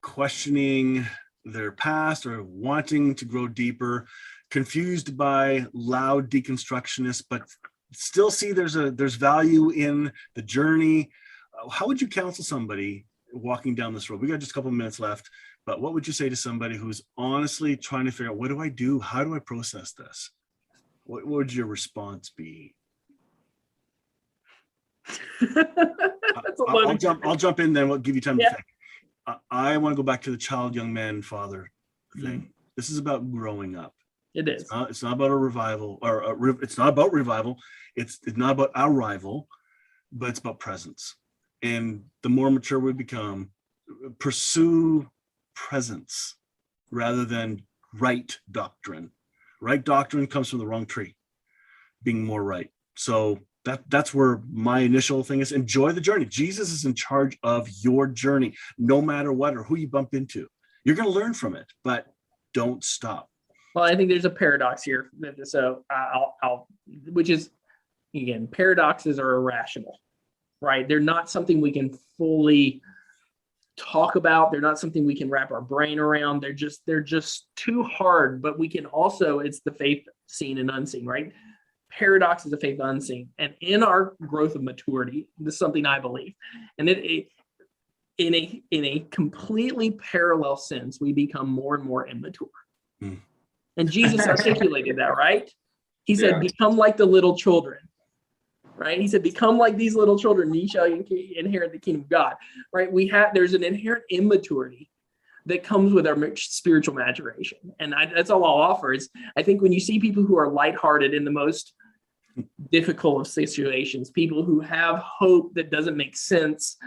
questioning their past or wanting to grow deeper, confused by loud deconstructionists, but still see there's value in the journey? How would you counsel somebody walking down this road? We got just a couple of minutes left, but what would you say to somebody who's honestly trying to figure out, what do I do? How do I process this? What would your response be? I'll jump in, then we'll give you time to think. I want to go back to the child, young man, father thing. This is about growing up. It is. It's not about a revival, it's not about revival. It's not about our rival, but it's about presence. And the more mature we become, pursue presence rather than right doctrine. Right doctrine comes from the wrong tree, being more right. So that's where my initial thing is. Enjoy the journey. Jesus is in charge of your journey, no matter what or who you bump into. You're going to learn from it, but don't stop. Well, I think there's a paradox here. So which is, again, paradoxes are irrational, right? They're not something we can fully talk about. They're not something we can wrap our brain around. They're just too hard, but we can also, it's the faith seen and unseen, right? Paradox is a faith unseen. And in our growth of maturity, this is something I believe, and in a completely parallel sense, we become more and more immature. And Jesus articulated that, right? He said, become like the little children, right? He said, become like these little children, and ye shall inherit the kingdom of God, right? There's an inherent immaturity that comes with our spiritual maturation. And that's all I'll offer is, I think when you see people who are lighthearted in the most difficult of situations, people who have hope that doesn't make sense,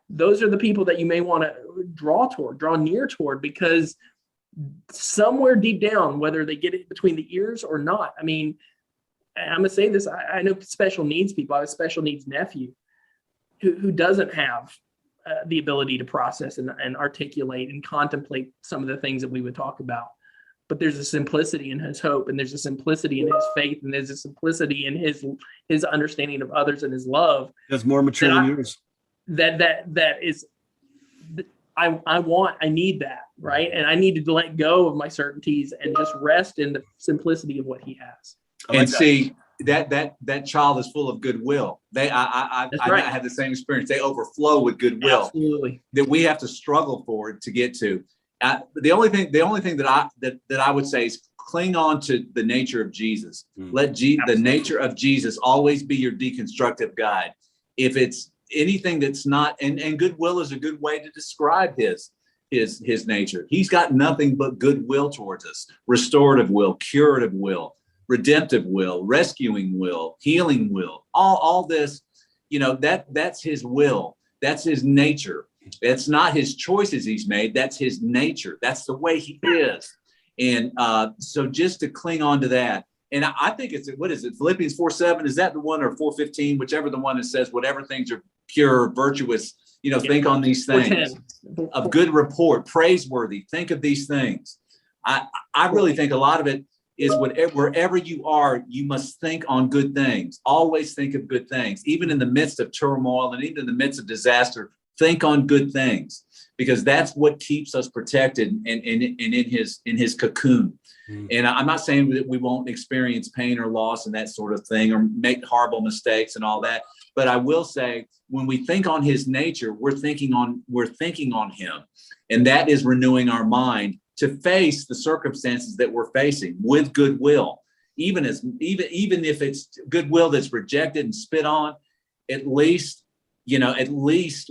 those are the people that you may want to draw near toward, because somewhere deep down, whether they get it between the ears or not, I mean, I'm gonna say this, I know special needs people. I have a special needs nephew who doesn't have the ability to process and articulate and contemplate some of the things that we would talk about. But there's a simplicity in his hope, and there's a simplicity in his faith, and there's a simplicity in his understanding of others and his love. That's more mature than yours. That is, I need that, right? And I need to let go of my certainties and just rest in the simplicity of what he has. And see, that child is full of goodwill. I had the same experience. They overflow with goodwill. Absolutely. That we have to struggle for to get to. The only thing that I would say is cling on to the nature of Jesus. Let the nature of Jesus always be your deconstructive guide. If it's anything that's not, and goodwill is a good way to describe his nature. He's got nothing but goodwill towards us. Restorative will, curative will, redemptive will, rescuing will, healing will, all this, that's his will. That's his nature. That's not his choices he's made. That's his nature. That's the way he is. And so just to cling on to that. And I think it's, what is it? Philippians 4:7, is that the one, or 4:15, whichever the one that says, whatever things are pure, virtuous, think on these things 4:10. of good report, praiseworthy. Think of these things. I really think a lot of it is wherever you are, you must think on good things. Always think of good things, even in the midst of turmoil and even in the midst of disaster. Think on good things, because that's what keeps us protected and in his cocoon. And I'm not saying that we won't experience pain or loss and that sort of thing, or make horrible mistakes and all that. But I will say, when we think on his nature, we're thinking on him, and that is renewing our mind to face the circumstances that we're facing with goodwill, even if it's goodwill that's rejected and spit on. At least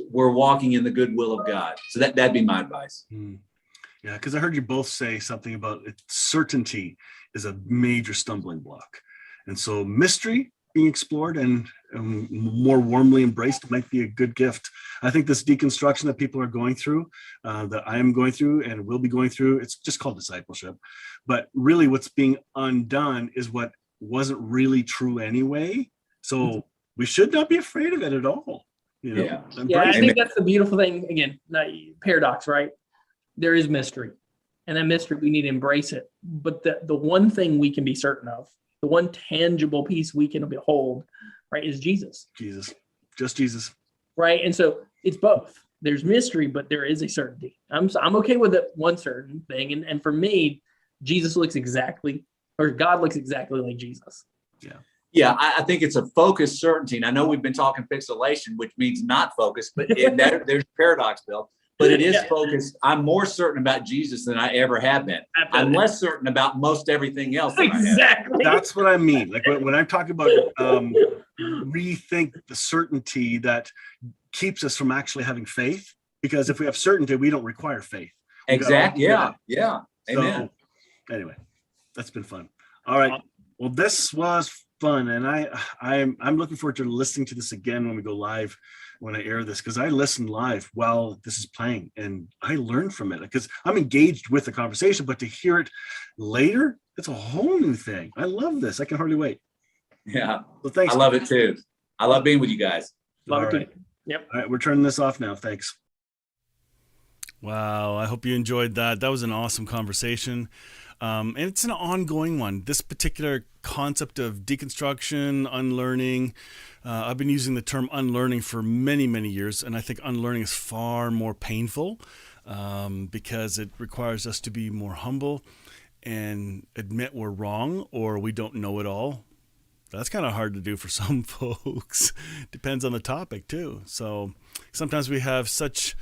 we're walking in the goodwill of God. So that'd be my advice. Yeah, because I heard you both say something about certainty is a major stumbling block. And so mystery being explored and more warmly embraced might be a good gift. I think this deconstruction that people are going through, that I am going through and will be going through, it's just called discipleship. But really what's being undone is what wasn't really true anyway. So we should not be afraid of it at all. Yeah, I think that's the beautiful thing. Again, paradox, right? There is mystery, and that mystery, we need to embrace it. But the one thing we can be certain of, the one tangible piece we can behold, right, is Jesus. Just Jesus. Right. And so it's both. There's mystery, but there is a certainty. I'm okay with it, one certain thing. And for me, God looks exactly like Jesus. Yeah, I think it's a focused certainty. And I know we've been talking pixelation, which means not focused, but there's paradox, Bill. But it is focused. I'm more certain about Jesus than I ever have been. I'm less certain about most everything else. Exactly. That's what I mean. Like when I'm talking about rethink the certainty that keeps us from actually having faith, because if we have certainty, we don't require faith. Exactly. Yeah. Amen. So, anyway, that's been fun. All right. Well, this was fun, and I'm looking forward to listening to this again when we go live, when I air this, because I listen live while this is playing and I learn from it, because I'm engaged with the conversation, but to hear it later, it's a whole new thing. I love this. I can hardly wait. Yeah. Well, thanks. I love it too. I love being with you guys. Love it right. too. Yep. All right. We're turning this off now. Thanks. Wow. I hope you enjoyed that. That was an awesome conversation. And it's an ongoing one. This particular concept of deconstruction, unlearning, I've been using the term unlearning for many, many years, and I think unlearning is far more painful because it requires us to be more humble and admit we're wrong or we don't know it all. That's kind of hard to do for some folks. Depends on the topic too. So sometimes we have such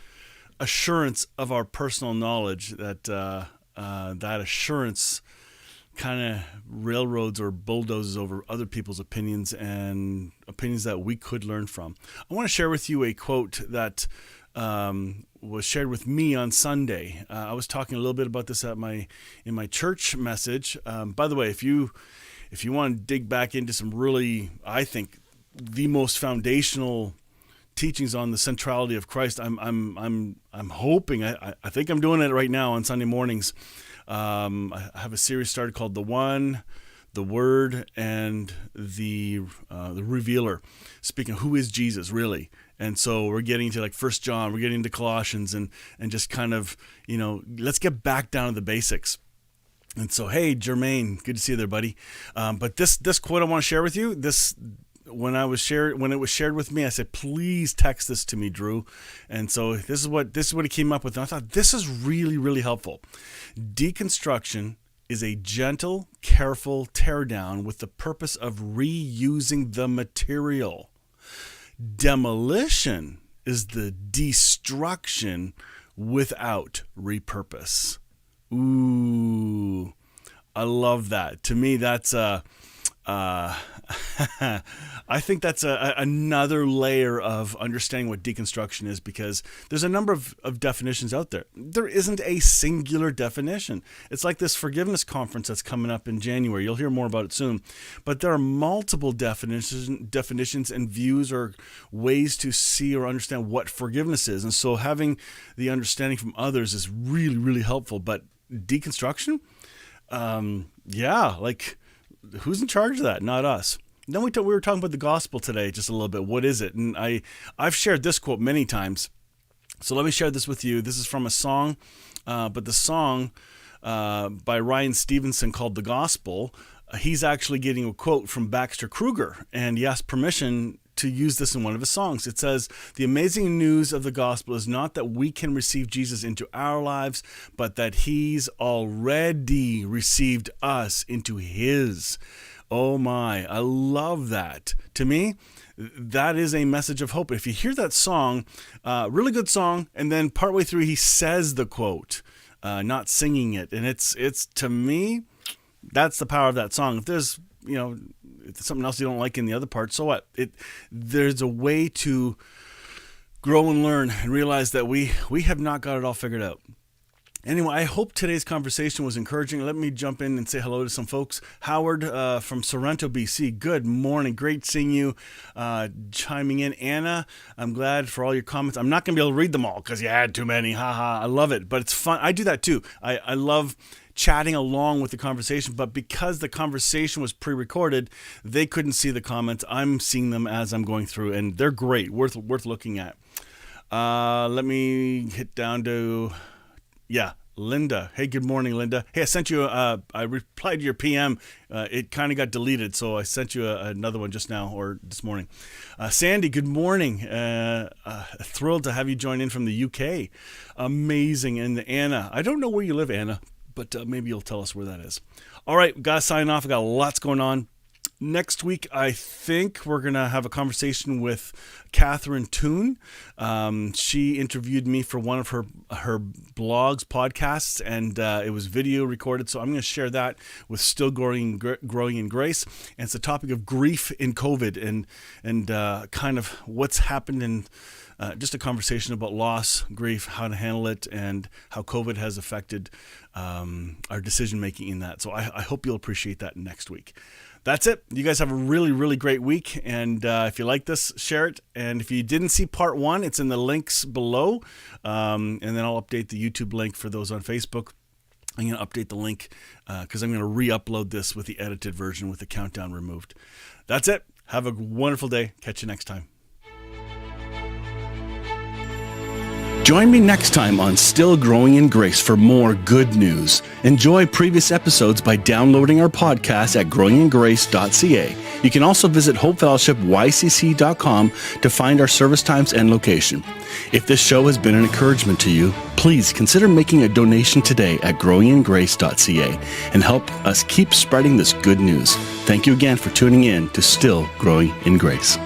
assurance of our personal knowledge that that assurance kind of railroads or bulldozes over other people's opinions and opinions that we could learn from. I want to share with you a quote that was shared with me on Sunday. I was talking a little bit about this in my church message. By the way, if you want to dig back into some really, I think, the most foundational teachings on the centrality of Christ, I'm hoping, I think I'm doing it right now on Sunday mornings. I have a series started called The One, The Word, and the Revealer, speaking of who is Jesus really. And so we're getting to like 1 John, we're getting into Colossians, and just kind of, let's get back down to the basics. And so, hey, Jermaine, good to see you there, buddy. But this quote I want to share with you, when it was shared with me, I said, please text this to me, Drew. And so this is what he came up with. And I thought this is really, really helpful. Deconstruction is a gentle, careful teardown with the purpose of reusing the material. Demolition is the destruction without repurpose. Ooh, I love that. To me, that's I think that's another layer of understanding what deconstruction is, because there's a number of definitions out there. There isn't a singular definition. It's like this forgiveness conference that's coming up in January. You'll hear more about it soon. But there are multiple definitions and views or ways to see or understand what forgiveness is. And so having the understanding from others is really, really helpful. But deconstruction, yeah, like who's in charge of that? Not us. Then we were talking about the gospel today just a little bit. What is it? And I've shared this quote many times. So let me share this with you. This is from a song, but the song by Ryan Stevenson called The Gospel, he's actually getting a quote from Baxter Kruger, and he asked permission to use this in one of his songs. It says, "The amazing news of the gospel is not that we can receive Jesus into our lives, but that he's already received us into his." Oh my, I love that. To me, that is a message of hope. If you hear that song, really good song, and then partway through he says the quote, not singing it. And it's to me, that's the power of that song. If there's, if there's something else you don't like in the other part, so what? There's a way to grow and learn and realize that we have not got it all figured out. Anyway, I hope today's conversation was encouraging. Let me jump in and say hello to some folks. Howard from Sorrento, BC. Good morning. Great seeing you chiming in. Anna, I'm glad for all your comments. I'm not going to be able to read them all because you had too many. Haha, I love it. But it's fun. I do that too. I love chatting along with the conversation, but because the conversation was pre-recorded, they couldn't see the comments. I'm seeing them as I'm going through, and they're great, worth looking at. Let me hit down to... Yeah, Linda. Hey, good morning, Linda. Hey, I sent you, I replied to your PM. It kind of got deleted, so I sent you another one just now or this morning. Sandy, good morning. Thrilled to have you join in from the UK. Amazing. And Anna, I don't know where you live, Anna, but maybe you'll tell us where that is. All right, got to sign off. I got lots going on. Next week, I think we're going to have a conversation with Catherine Toon. She interviewed me for one of her blogs, podcasts, and it was video recorded. So I'm going to share that with Still Growing in Grace. And it's the topic of grief in COVID and kind of what's happened in just a conversation about loss, grief, how to handle it, and how COVID has affected our decision-making in that. So I hope you'll appreciate that next week. That's it. You guys have a really, really great week. And if you like this, share it. And if you didn't see part 1, it's in the links below. And then I'll update the YouTube link for those on Facebook. I'm going to update the link because I'm going to re-upload this with the edited version with the countdown removed. That's it. Have a wonderful day. Catch you next time. Join me next time on Still Growing in Grace for more good news. Enjoy previous episodes by downloading our podcast at growingingrace.ca. You can also visit hopefellowshipycc.com to find our service times and location. If this show has been an encouragement to you, please consider making a donation today at growingingrace.ca and help us keep spreading this good news. Thank you again for tuning in to Still Growing in Grace.